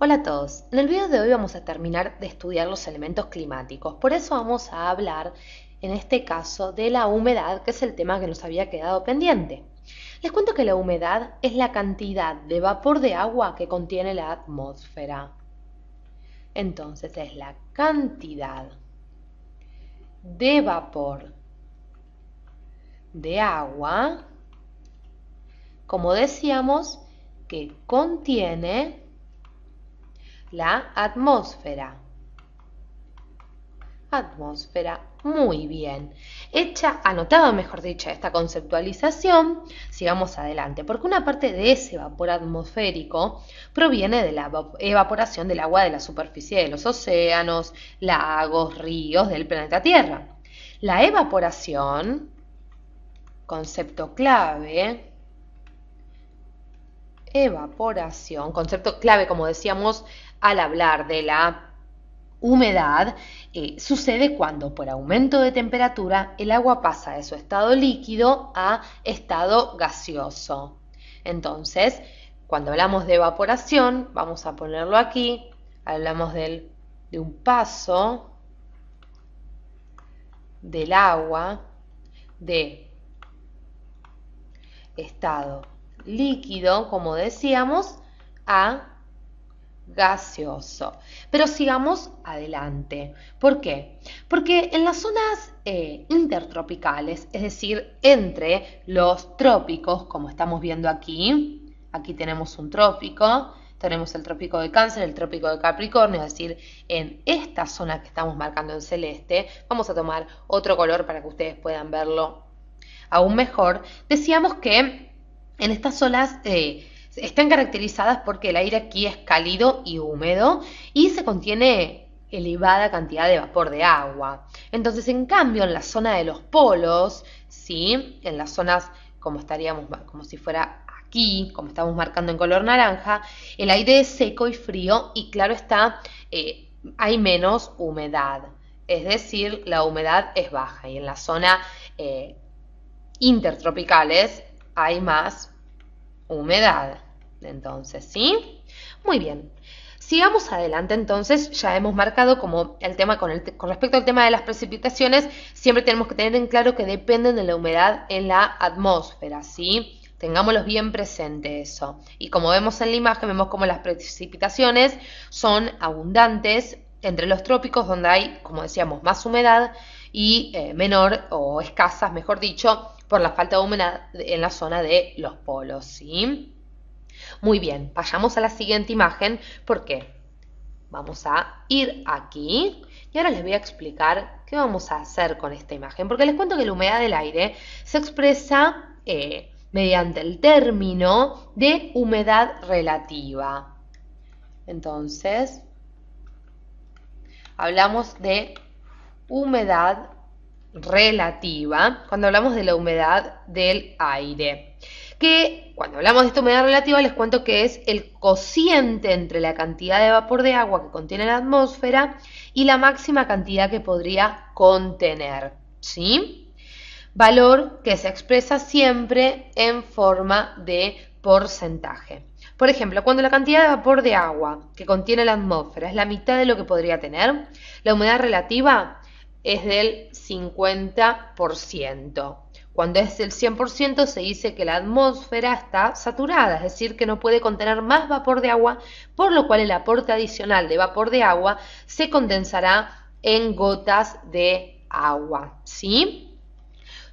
Hola a todos, en el video de hoy vamos a terminar de estudiar los elementos climáticos, por eso vamos a hablar en este caso de la humedad, que es el tema que nos había quedado pendiente. Les cuento que la humedad es la cantidad de vapor de agua que contiene la atmósfera. Entonces es la cantidad de vapor de agua, como decíamos, que contiene la atmósfera. Atmósfera, muy bien. Anotada mejor dicho, esta conceptualización, sigamos adelante, porque una parte de ese vapor atmosférico proviene de la evaporación del agua de la superficie de los océanos, lagos, ríos del planeta Tierra. La evaporación, concepto clave, evaporación, concepto clave, como decíamos, al hablar de la humedad, sucede cuando por aumento de temperatura el agua pasa de su estado líquido a estado gaseoso. Entonces, cuando hablamos de evaporación, vamos a ponerlo aquí, hablamos de un paso del agua de estado líquido, como decíamos, a gaseoso. Pero sigamos adelante. ¿Por qué? Porque en las zonas intertropicales, es decir, entre los trópicos, como estamos viendo aquí, aquí tenemos un trópico, tenemos el trópico de Cáncer, el trópico de Capricornio, es decir, en esta zona que estamos marcando en celeste, vamos a tomar otro color para que ustedes puedan verlo aún mejor. Decíamos que en estas zonas están caracterizadas porque el aire aquí es cálido y húmedo y se contiene elevada cantidad de vapor de agua. Entonces, en cambio, en la zona de los polos, ¿sí? En las zonas como estaríamos, como si fuera aquí, como estamos marcando en color naranja, el aire es seco y frío y claro está, hay menos humedad. Es decir, la humedad es baja y en la zona intertropicales hay más humedad. Entonces, ¿sí? Muy bien. Sigamos adelante, entonces, ya hemos marcado como el tema con respecto al tema de las precipitaciones, siempre tenemos que tener en claro que dependen de la humedad en la atmósfera, ¿sí? Tengámoslo bien presente eso. Y como vemos en la imagen, vemos como las precipitaciones son abundantes entre los trópicos, donde hay, como decíamos, más humedad y menor o escasas, mejor dicho, por la falta de humedad en la zona de los polos, ¿sí? Muy bien, vayamos a la siguiente imagen porque vamos a ir aquí y ahora les voy a explicar qué vamos a hacer con esta imagen, porque les cuento que la humedad del aire se expresa mediante el término de humedad relativa. Entonces, hablamos de humedad relativa cuando hablamos de la humedad del aire. Que cuando hablamos de esta humedad relativa les cuento que es el cociente entre la cantidad de vapor de agua que contiene la atmósfera y la máxima cantidad que podría contener, ¿sí? Valor que se expresa siempre en forma de porcentaje. Por ejemplo, cuando la cantidad de vapor de agua que contiene la atmósfera es la mitad de lo que podría tener, la humedad relativa es del 50%. Cuando es del 100% se dice que la atmósfera está saturada, es decir, que no puede contener más vapor de agua, por lo cual el aporte adicional de vapor de agua se condensará en gotas de agua, ¿sí?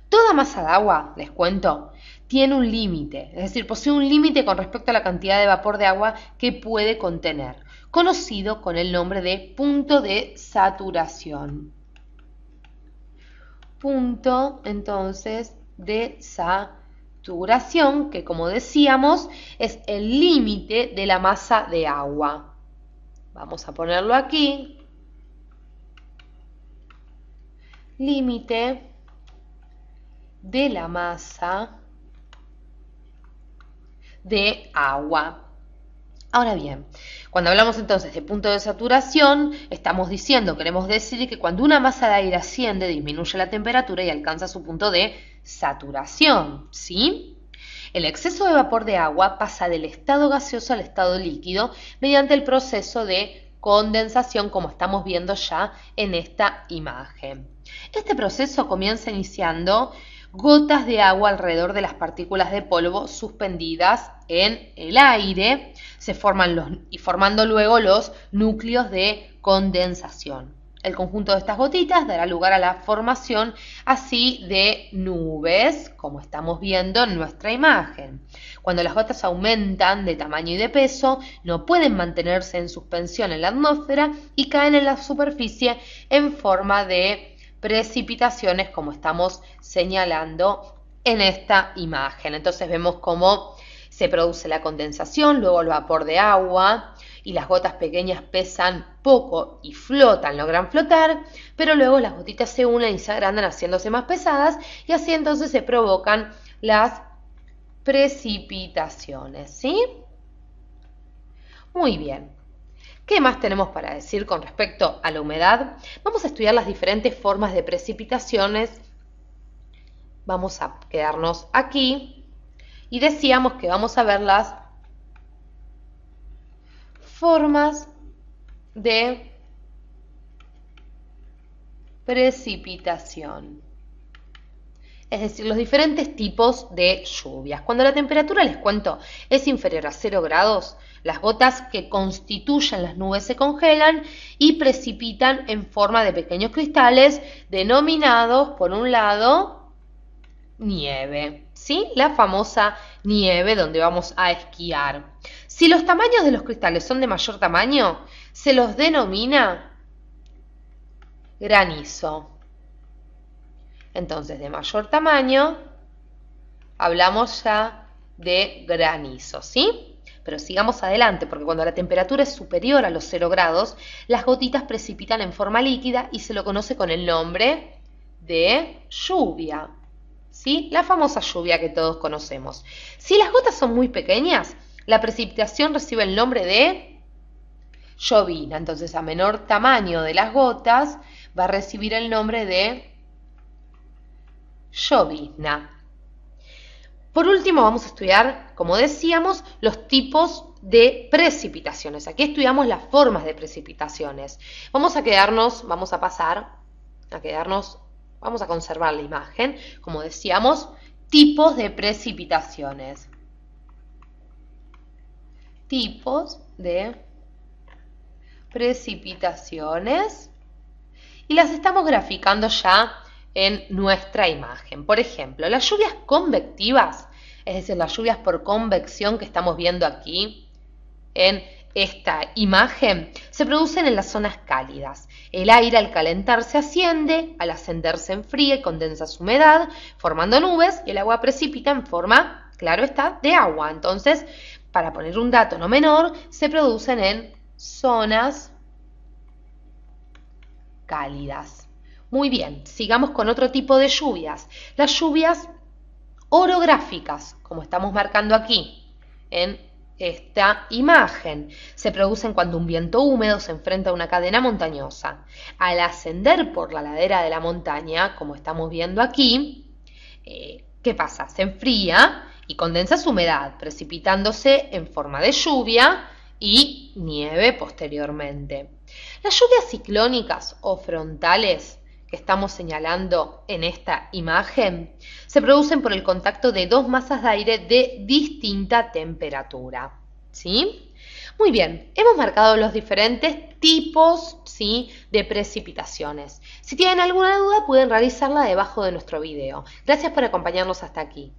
Toda masa de agua, les cuento, tiene un límite, es decir, posee un límite con respecto a la cantidad de vapor de agua que puede contener, conocido con el nombre de punto de saturación. Punto, entonces, de saturación, que como decíamos, es el límite de la masa de agua. Vamos a ponerlo aquí. Límite de la masa de agua. Ahora bien, cuando hablamos entonces de punto de saturación, estamos diciendo, queremos decir que cuando una masa de aire asciende, disminuye la temperatura y alcanza su punto de saturación, ¿sí? El exceso de vapor de agua pasa del estado gaseoso al estado líquido mediante el proceso de condensación, como estamos viendo ya en esta imagen. Este proceso comienza iniciando gotas de agua alrededor de las partículas de polvo suspendidas en el aire, formando luego los núcleos de condensación. El conjunto de estas gotitas dará lugar a la formación así de nubes, como estamos viendo en nuestra imagen. Cuando las gotas aumentan de tamaño y de peso, no pueden mantenerse en suspensión en la atmósfera y caen en la superficie en forma de precipitaciones, como estamos señalando en esta imagen. Entonces vemos cómo se produce la condensación, luego el vapor de agua, y las gotas pequeñas pesan poco y flotan, logran flotar, pero luego las gotitas se unen y se agrandan haciéndose más pesadas, y así entonces se provocan las precipitaciones, ¿sí? Muy bien. ¿Qué más tenemos para decir con respecto a la humedad? Vamos a estudiar las diferentes formas de precipitaciones. Vamos a quedarnos aquí y decíamos que vamos a ver las formas de precipitación, es decir, los diferentes tipos de lluvias. Cuando la temperatura, les cuento, es inferior a 0 grados, las gotas que constituyen las nubes se congelan y precipitan en forma de pequeños cristales denominados, por un lado, nieve, ¿sí? La famosa nieve donde vamos a esquiar. Si los tamaños de los cristales son de mayor tamaño, se los denomina granizo. Entonces, de mayor tamaño, hablamos ya de granizo, ¿sí? Pero sigamos adelante, porque cuando la temperatura es superior a los 0 grados, las gotitas precipitan en forma líquida y se lo conoce con el nombre de lluvia, ¿sí? La famosa lluvia que todos conocemos. Si las gotas son muy pequeñas, la precipitación recibe el nombre de llovizna. Entonces, a menor tamaño de las gotas, va a recibir el nombre de llovizna. Por último, vamos a estudiar, como decíamos, los tipos de precipitaciones. Aquí estudiamos las formas de precipitaciones. Vamos a conservar la imagen. Como decíamos, tipos de precipitaciones. Tipos de precipitaciones. Y las estamos graficando ya en nuestra imagen. Por ejemplo, las lluvias convectivas, es decir, las lluvias por convección que estamos viendo aquí en esta imagen, se producen en las zonas cálidas. El aire al calentarse asciende, al ascender se enfría y condensa su humedad, formando nubes, y el agua precipita en forma, claro está, de agua. Entonces, para poner un dato no menor, se producen en zonas cálidas. Muy bien, sigamos con otro tipo de lluvias. Las lluvias orográficas, como estamos marcando aquí en esta imagen, se producen cuando un viento húmedo se enfrenta a una cadena montañosa. Al ascender por la ladera de la montaña, como estamos viendo aquí, ¿qué pasa? Se enfría y condensa su humedad, precipitándose en forma de lluvia y nieve posteriormente. Las lluvias ciclónicas o frontales que estamos señalando en esta imagen se producen por el contacto de dos masas de aire de distinta temperatura, ¿sí? Muy bien, hemos marcado los diferentes tipos, ¿sí?, de precipitaciones. Si tienen alguna duda, pueden realizarla debajo de nuestro video. Gracias por acompañarnos hasta aquí.